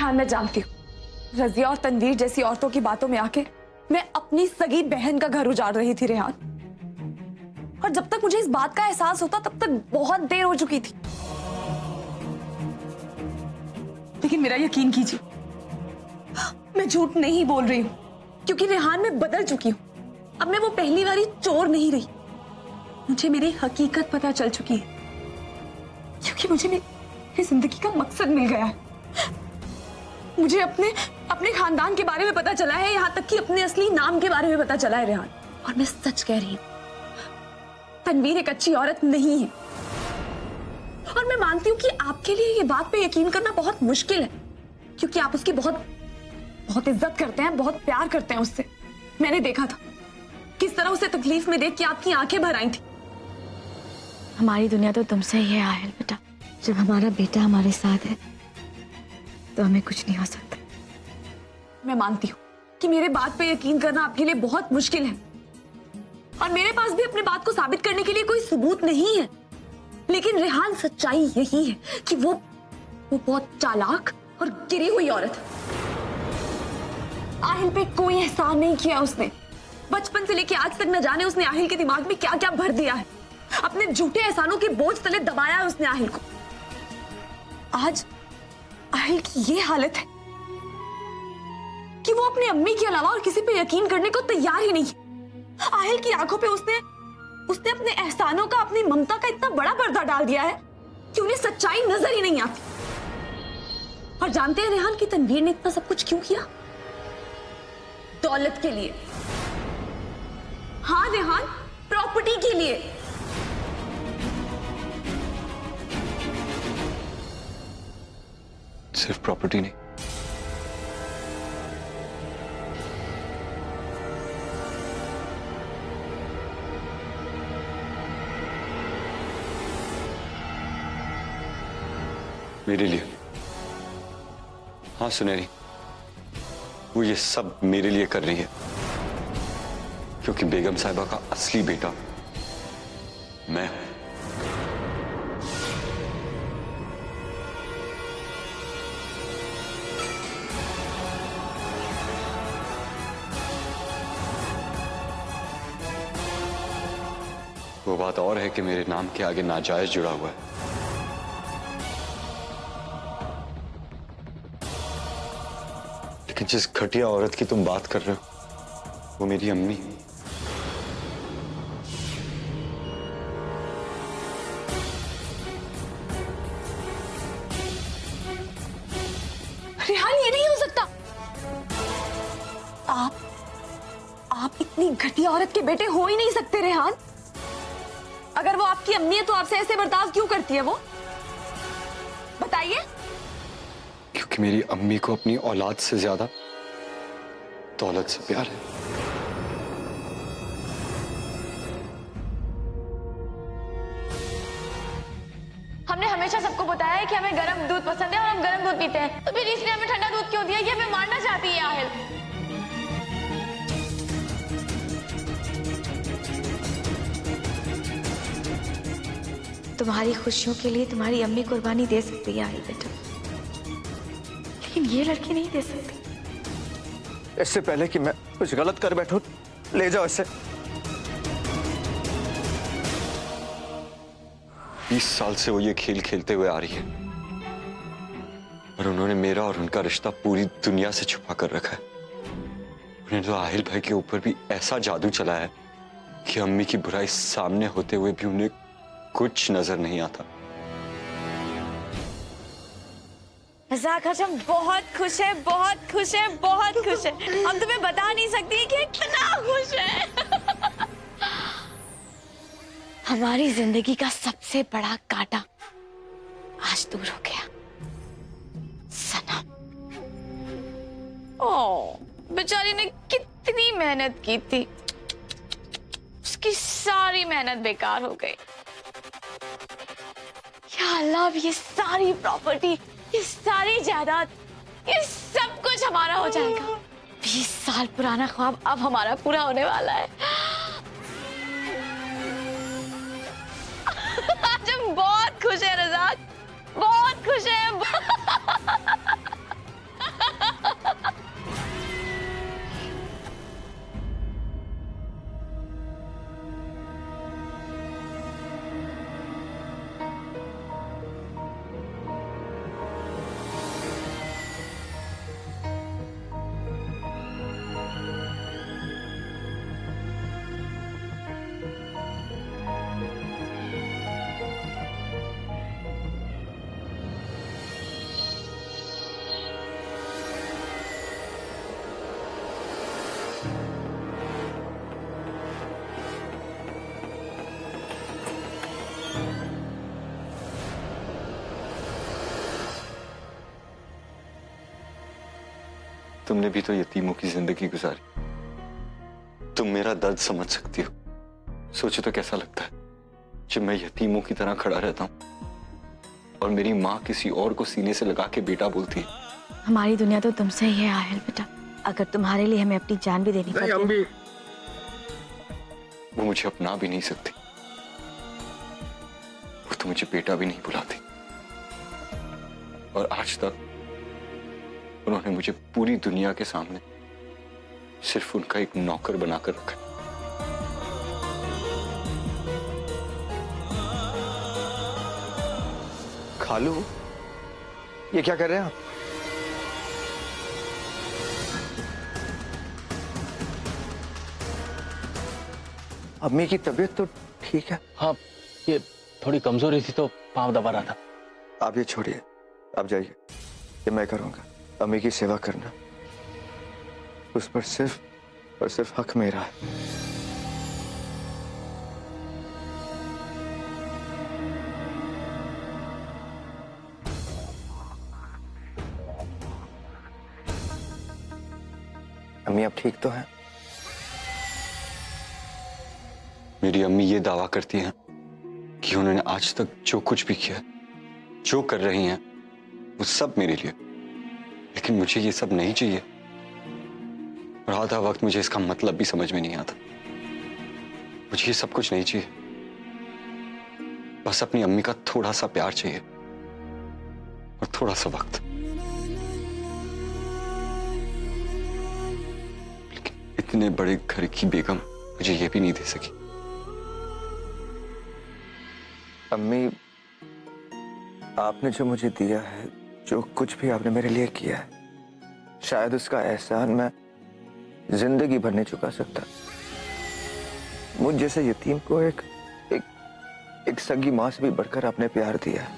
रेहान, मैं जानती हूँ रजिया और तनवीर जैसी औरतों की बातों में आके मैं अपनी सगी बहन का घर उजाड़ रही थी रेहान। और जब तक मुझे इस बात का एहसास होता तब तक बहुत देर हो चुकी थी। लेकिन मेरा यकीन कीजिए, मैं झूठ नहीं बोल रही हूँ, क्योंकि रेहान मैं बदल चुकी हूँ। अब मैं वो पहली वाली चोर नहीं रही। मुझे मेरी हकीकत पता चल चुकी है, क्योंकि मुझे मेरी जिंदगी का मकसद मिल गया है। मुझे अपने खानदान के बारे में पता चला है, यहाँ तक कि अपने असली नाम के बारे में पता चला है रेहान। और मैं सच कह रही हूँ, तनवीर एक अच्छी औरत नहीं है। और मैं मानती हूँ कि आपके लिए ये बात पे यकीन करना बहुत मुश्किल है, क्योंकि आप उसकी बहुत बहुत इज्जत करते हैं, बहुत प्यार करते हैं उससे। मैंने देखा था किस तरह उसे तकलीफ में देख के आपकी आंखें भर आई थी। हमारी दुनिया तो तुमसे ही है आहिल बेटा। जब हमारा बेटा हमारे साथ है तो हमें कुछ नहीं हो सकता। मैं मानती हूँ कि मेरे बात पे यकीन करना आपके लिए बहुत मुश्किल है, और मेरे पास भी अपने बात को साबित करने के लिए कोई सबूत नहीं है। लेकिन रेहान, सच्चाई यही है कि वो बहुत चालाक और गिरी हुई औरत है। आहिल पे कोई एहसान नहीं किया उसने। बचपन से लेके आज तक न जाने उसने आहिल के दिमाग में क्या क्या भर दिया है। अपने झूठे एहसानों के बोझ तले दबाया है उसने आहिल को। आज आहिल की ये हालत है कि वो अपनी अम्मी के अलावा और किसी पे यकीन करने को तैयार ही नहीं है। आहिल की आंखों पे उसने अपने एहसानों का, अपनी ममता का इतना बड़ा पर्दा डाल दिया है कि उन्हें सच्चाई नजर ही नहीं आती। और जानते हैं रेहान कि तनवीर ने इतना सब कुछ क्यों किया? दौलत के लिए। हाँ रेहान, प्रॉपर्टी के लिए। सिर्फ प्रॉपर्टी नहीं, मेरे लिए। हाँ सुनहरी, वो ये सब मेरे लिए कर रही है, क्योंकि बेगम साहिबा का असली बेटा मैं हूं। वो बात और है कि मेरे नाम के आगे नाजायज जुड़ा हुआ है। लेकिन जिस घटिया औरत की तुम बात कर रहे हो वो मेरी अम्मी। रेहान, ये नहीं हो सकता। आप इतनी घटिया औरत के बेटे हो ही नहीं सकते रेहान। अगर वो आपकी अम्मी है तो आपसे ऐसे बर्ताव क्यों करती है वो? बताइए। क्योंकि मेरी अम्मी को अपनी औलाद से ज्यादा दौलत से प्यार है। हमने हमेशा सबको बताया है कि हमें गर्म दूध पसंद है और हम गर्म दूध पीते हैं, तो फिर इसने हमें ठंडा दूध क्यों दिया? ये हमें मारना चाहती है आहिल। तुम्हारी खुशियों के लिए तुम्हारी अम्मी कुर्बानी दे सकती है आहिल बेटा, लेकिन ये लड़की नहीं दे सकती। इससे पहले कि मैं कुछ गलत कर बैठूं, ले जाओ इसे। 20 साल से वो ये खेल खेलते हुए आ रही है, और उन्होंने मेरा और उनका रिश्ता पूरी दुनिया से छुपा कर रखा है। उन्हें तो आहिल भाई के ऊपर भी ऐसा जादू चलाया है कि अम्मी की बुराई सामने होते हुए भी उन्हें कुछ नजर नहीं आता। रज़ाक हजम बहुत खुश है, बहुत खुश है, बहुत खुश है। हम तुम्हें बता नहीं सकती कि कितना खुश है। हमारी जिंदगी का सबसे बड़ा कांटा आज दूर हो गया। सनम। ओह, बेचारी ने कितनी मेहनत की थी, उसकी सारी मेहनत बेकार हो गई। या अल्लाह, अब ये सारी प्रॉपर्टी, ये सारी जायदाद, ये सब कुछ हमारा हो जाएगा। 20 साल पुराना ख्वाब अब हमारा पूरा होने वाला है। आज हम बहुत खुश है रज़ाक, बहुत खुश है। तुमने भी तो यतीमों की जिंदगी गुजारी, तुम मेरा दर्द समझ सकती हो। सोचो तो कैसा लगता है जब मैं यतीमों की तरह खड़ा रहता हूं और मेरी माँ किसी और को सीने से लगा के बेटा बोलती है। हमारी दुनिया तो तुमसे ही है आहिल बेटा। अगर तुम्हारे लिए हमें अपनी जान भी देनी पड़ती अम्मी, वो मुझे अपना भी नहीं सकती, वो तो मुझे बेटा भी नहीं बुलाती। और आज तक उन्होंने मुझे पूरी दुनिया के सामने सिर्फ उनका एक नौकर बनाकर रखा है। खालू, ये क्या कर रहे हैं आप? अम्मी की तबीयत तो ठीक है? हाँ, ये थोड़ी कमजोरी थी तो पाँव दबा रहा था। आप ये छोड़िए, आप जाइए, ये मैं करूंगा। अम्मी की सेवा करना उस पर सिर्फ और सिर्फ हक मेरा है। अम्मी आप ठीक तो हैं? मेरी अम्मी ये दावा करती हैं कि उन्होंने आज तक जो कुछ भी किया, जो कर रही हैं, वो सब मेरे लिए। लेकिन मुझे ये सब नहीं चाहिए और आधा वक्त मुझे इसका मतलब भी समझ में नहीं आता। मुझे ये सब कुछ नहीं चाहिए, बस अपनी अम्मी का थोड़ा सा प्यार चाहिए और थोड़ा सा वक्त। लेकिन इतने बड़े घर की बेगम मुझे ये भी नहीं दे सकी। अम्मी, आपने जो मुझे दिया है, जो कुछ भी आपने मेरे लिए किया है, शायद उसका एहसान मैं जिंदगी भर नहीं चुका सकता। मुझ जैसे यतीम को एक एक एक सगी मां से भी बढ़कर आपने प्यार दिया है।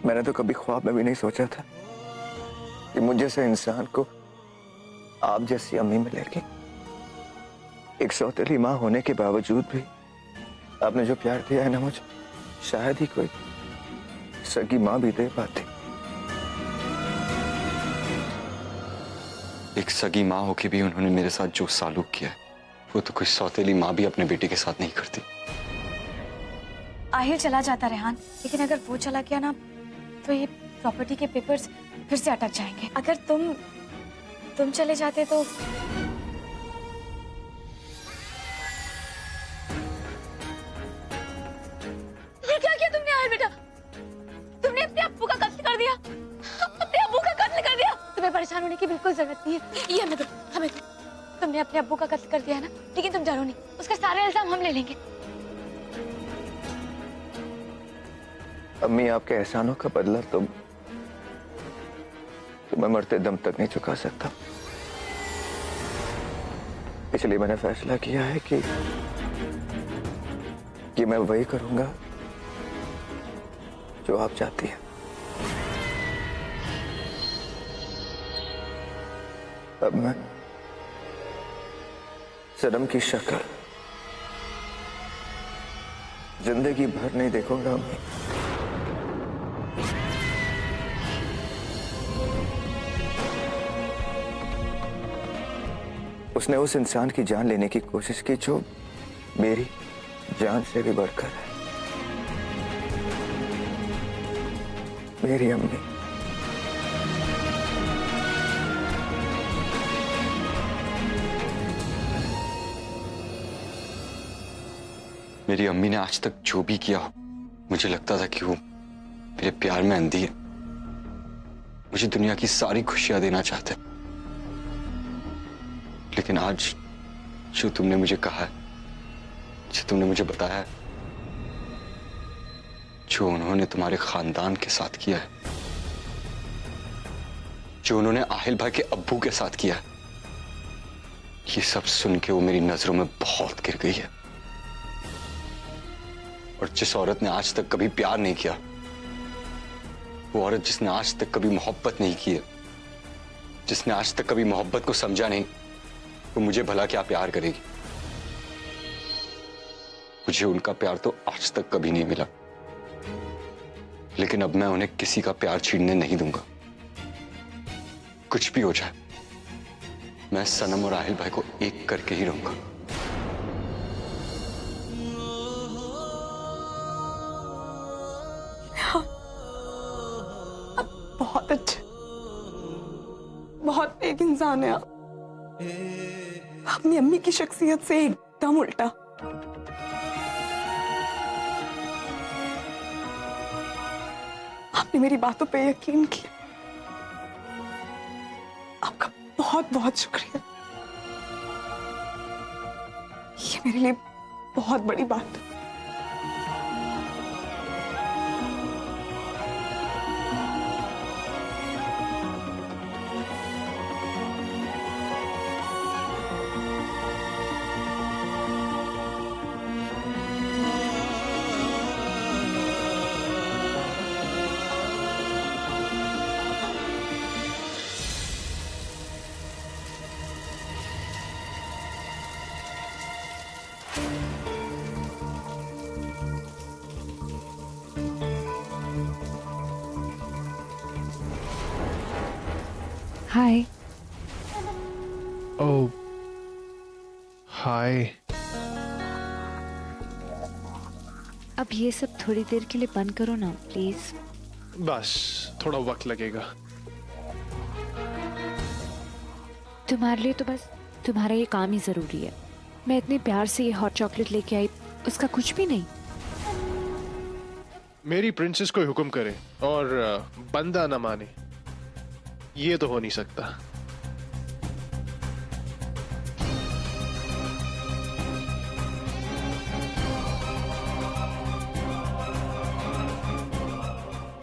मैंने तो कभी ख्वाब में भी नहीं सोचा था कि मुझ जैसे इंसान को आप जैसी अम्मी मिलेगी। एक सौतेली माँ होने के बावजूद भी आपने जो प्यार दिया है ना मुझे, शायद ही कोई सगी माँ भी दे पाती। एक सगी माँ होके भी उन्होंने मेरे साथ जो सालूक किया है, वो तो कोई सौतेली माँ भी अपने बेटे के साथ नहीं करती। आहिल चला जाता रेहान, लेकिन अगर वो चला गया ना तो ये प्रॉपर्टी के पेपर्स फिर से अटक जाएंगे। अगर तुम चले जाते तो क्या किया तुमने आहिल बेटा? तुमने अपने अब्बू का कत्ल कर दिया, अपने अब्बू का कत्ल कर दिया। तुम्हें परेशान होने की बिल्कुल जरूरत नहीं है। ये हमें दो। तुमने अपने अब्बू का कत्ल कर दिया है ना, लेकिन तुम डरो नहीं, उसका सारा इल्जाम हम ले लेंगे। अम्मी, आपके एहसानों का बदला तो मैं मरते दम तक नहीं चुका सकता। इसलिए मैंने फैसला किया है कि मैं वही करूंगा जो आप चाहती हैं। अब मैं सनम की शक्ल जिंदगी भर नहीं देखूंगा अम्मी। उसने उस इंसान की जान लेने की कोशिश की जो मेरी जान से भी बढ़कर है। मेरी अम्मी। मेरी अम्मी ने आज तक जो भी किया हो, मुझे लगता था कि वो मेरे प्यार में अंधी है, मुझे दुनिया की सारी खुशियां देना चाहते हैं। लेकिन आज जो तुमने मुझे कहा है, जो तुमने मुझे बताया है, जो उन्होंने तुम्हारे खानदान के साथ किया है, जो उन्होंने आहिल भाई के अब्बू के साथ किया है, ये सब सुन के वो मेरी नजरों में बहुत गिर गई है। और जिस औरत ने आज तक कभी प्यार नहीं किया, वो औरत जिसने आज तक कभी मोहब्बत नहीं की है, जिसने आज तक कभी मोहब्बत को समझा नहीं, वो मुझे भला क्या प्यार करेगी। मुझे उनका प्यार तो आज तक कभी नहीं मिला, लेकिन अब मैं उन्हें किसी का प्यार छीनने नहीं दूंगा। कुछ भी हो जाए, मैं सनम और आहिल भाई को एक करके ही रहूंगा। बहुत अच्छे, बहुत नेक इंसान है आप। अपनी अम्मी की शख्सियत से एकदम उल्टा। आपने मेरी बातों पे यकीन किया, आपका बहुत बहुत शुक्रिया। ये मेरे लिए बहुत बड़ी बात है। हाय। ओह हाय। अब ये सब थोड़ी देर के लिए बंद करो ना प्लीज। बस थोड़ा वक्त लगेगा। तुम्हारे लिए तो बस तुम्हारा ये काम ही जरूरी है। मैं इतने प्यार से ये हॉट चॉकलेट लेके आई, उसका कुछ भी नहीं। मेरी प्रिंसेस कोई हुक्म करे और बंदा ना माने, ये तो हो नहीं सकता।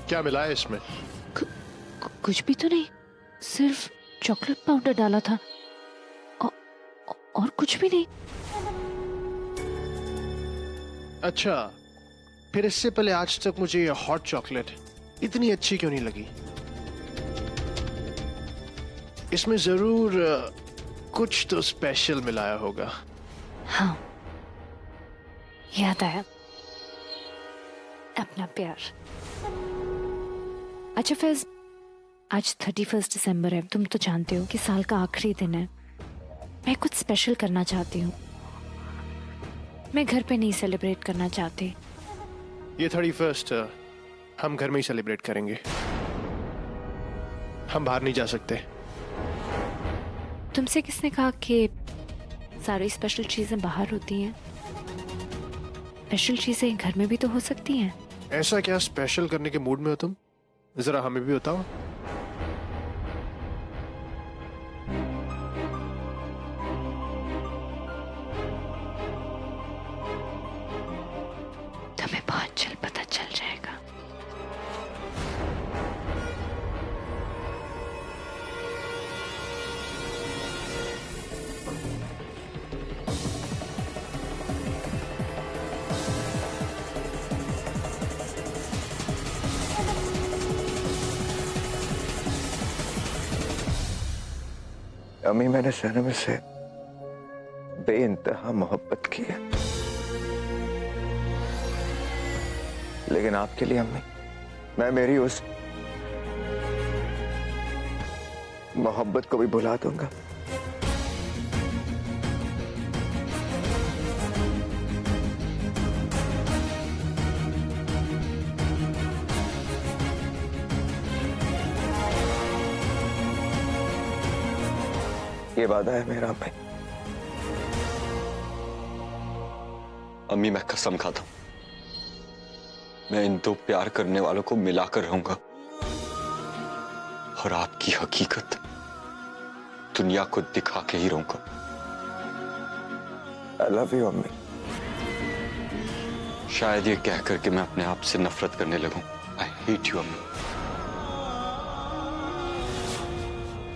क्या मिला है इसमें? कुछ भी तो नहीं, सिर्फ चॉकलेट पाउडर डाला था और कुछ भी नहीं। अच्छा, फिर इससे पहले आज तक मुझे ये हॉट चॉकलेट इतनी अच्छी क्यों नहीं लगी? इसमें जरूर कुछ तो स्पेशल मिलाया होगा। हाँ, याद आया, अपना प्यार। अच्छा फैज, आज 31 दिसंबर है, तुम तो जानते हो कि साल का आखिरी दिन है। मैं कुछ स्पेशल करना चाहती हूँ। मैं घर पे नहीं सेलिब्रेट करना चाहती। ये 31 हम घर में ही सेलिब्रेट करेंगे। हम बाहर नहीं जा सकते। तुमसे किसने कहा कि सारी स्पेशल चीजें बाहर होती हैं? स्पेशल चीजें घर में भी तो हो सकती हैं। ऐसा क्या स्पेशल करने के मूड में हो तुम? जरा हमें भी बताओ। तुम्हें बहुत जल्द पता चल जाएगा। अम्मी, मैंने सनम से बेइंतहा मोहब्बत की है, लेकिन आपके लिए अम्मी, मैं मेरी उस मोहब्बत को भी भुला दूंगा। ये वादा है मेरा अम्मी। अम्मी, मैं कसम खाता हूं, मैं इन दो प्यार करने वालों को मिलाकर रहूंगा और आपकी हकीकत दुनिया को दिखा के ही रहूंगा। आई लव यू अम्मी। शायद ये कहकर के मैं अपने आप से नफरत करने लगूं। आई हेट यू अम्मी,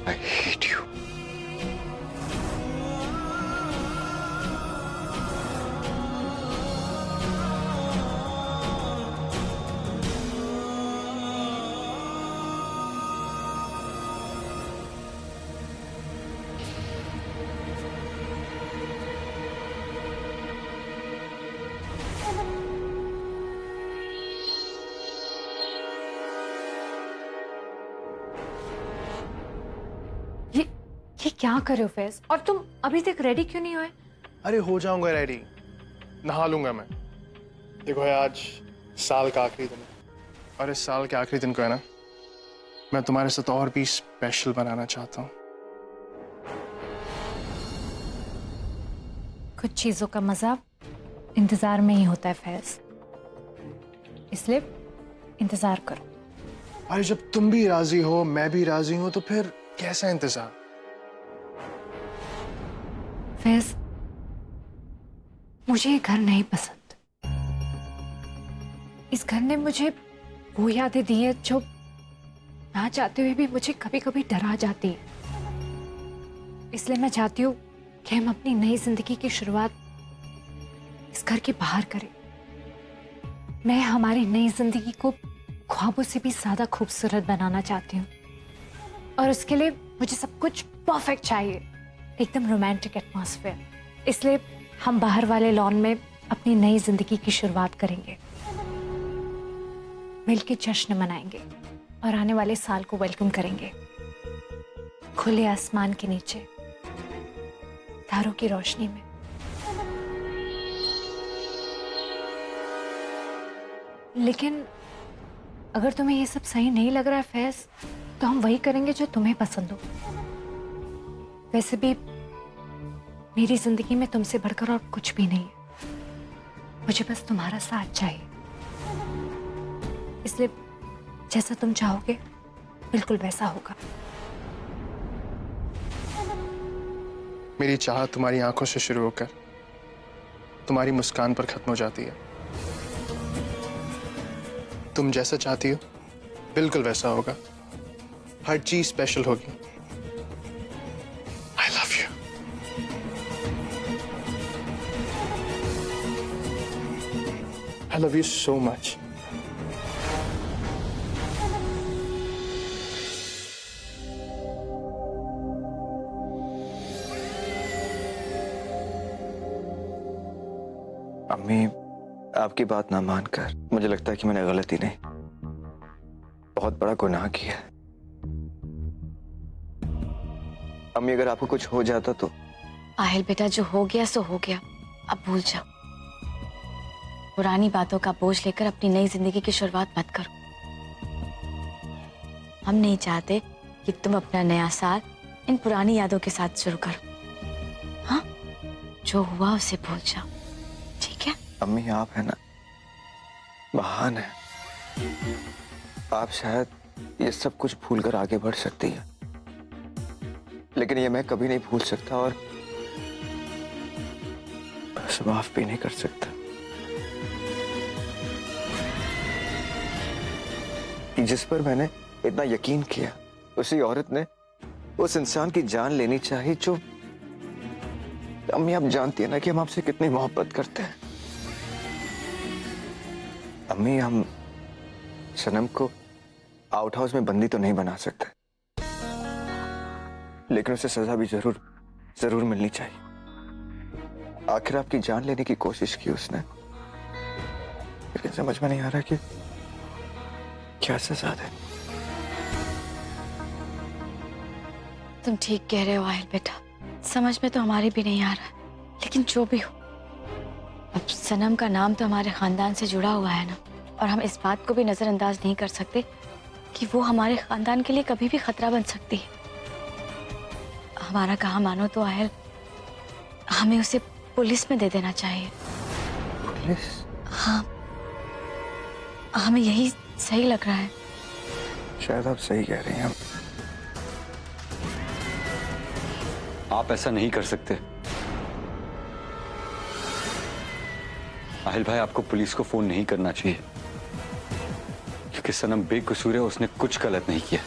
आई हेट यू। ये क्या कर रहे हो फैज? और तुम अभी तक रेडी क्यों नहीं हुए? अरे हो जाऊंगा रेडी, नहा लूंगा मैं। देखो है आज साल का आखिरी दिन है, और इस साल के आखिरी दिन को है ना, मैं तुम्हारे साथ और भी स्पेशल बनाना चाहता हूँ। कुछ चीजों का मजा इंतजार में ही होता है फैज, इसलिए इंतजार करो। अरे जब तुम भी राजी हो, मैं भी राजी हूं, तो फिर कैसा इंतजार? फैज, मुझे ये घर नहीं पसंद। इस घर ने मुझे वो यादें दी है जो ना चाहते हुए भी मुझे कभी कभी डरा जाती है। इसलिए मैं चाहती हूँ कि हम अपनी नई जिंदगी की शुरुआत इस घर के बाहर करें। मैं हमारी नई जिंदगी को ख्वाबों से भी ज्यादा खूबसूरत बनाना चाहती हूँ, और उसके लिए मुझे सब कुछ परफेक्ट चाहिए, एकदम रोमांटिक एटमॉस्फेयर। इसलिए हम बाहर वाले लॉन में अपनी नई जिंदगी की शुरुआत करेंगे, मिलके जश्न मनाएंगे और आने वाले साल को वेलकम करेंगे खुले आसमान के नीचे, तारों की रोशनी में। लेकिन अगर तुम्हें ये सब सही नहीं लग रहा है फैज, तो हम वही करेंगे जो तुम्हें पसंद हो। वैसे भी मेरी जिंदगी में तुमसे बढ़कर और कुछ भी नहीं है, मुझे बस तुम्हारा साथ चाहिए। इसलिए जैसा तुम चाहोगे बिल्कुल वैसा होगा। मेरी चाह तुम्हारी आंखों से शुरू होकर तुम्हारी मुस्कान पर खत्म हो जाती है। तुम जैसा चाहती हो बिल्कुल वैसा होगा, हर चीज स्पेशल होगी। I love you. I love you so much. अम्मी, आपकी बात ना मानकर मुझे लगता है कि मैंने गलती नहीं, बहुत बड़ा गुनाह किया है। अम्मी, अगर आपको कुछ हो जाता तो? आहिल बेटा, जो हो गया सो हो गया, अब भूल जाओ। पुरानी बातों का बोझ लेकर अपनी नई जिंदगी की शुरुआत मत करो। हम नहीं चाहते कि तुम अपना नया साल इन पुरानी यादों के साथ शुरू करो। हाँ, जो हुआ उसे भूल जाओ, ठीक है? अम्मी, आप है ना, महान है। आप शायद ये सब कुछ भूलकर आगे बढ़ सकती है, लेकिन ये मैं कभी नहीं भूल सकता और माफ भी नहीं कर सकता। जिस पर मैंने इतना यकीन किया, उसी औरत ने उस इंसान की जान लेनी चाहिए जो, अम्मी आप जानती है ना कि हम आपसे कितनी मोहब्बत करते हैं। अम्मी, हम सनम को आउट हाउस में बंदी तो नहीं बना सकते, लेकिन उसे सजा भी जरूर मिलनी चाहिए। आखिर आपकी जान लेने की कोशिश की उसने, लेकिन समझ में नहीं आ रहा कि क्या सजा दे। तुम ठीक कह रहे हो आहिल बेटा, समझ में तो हमारे भी नहीं आ रहा है, लेकिन जो भी हो, अब सनम का नाम तो हमारे खानदान से जुड़ा हुआ है ना, और हम इस बात को भी नजरअंदाज नहीं कर सकते कि वो हमारे खानदान के लिए कभी भी खतरा बन सकती है। हमारा कहा मानो तो आहिल, हमें उसे पुलिस में दे देना चाहिए। पुलिस? हाँ, हमें यही सही लग रहा है। शायद आप सही कह रही हैं। आप ऐसा नहीं कर सकते आहिल भाई, आपको पुलिस को फोन नहीं करना चाहिए, क्योंकि सनम बेकसूर है, उसने कुछ गलत नहीं किया।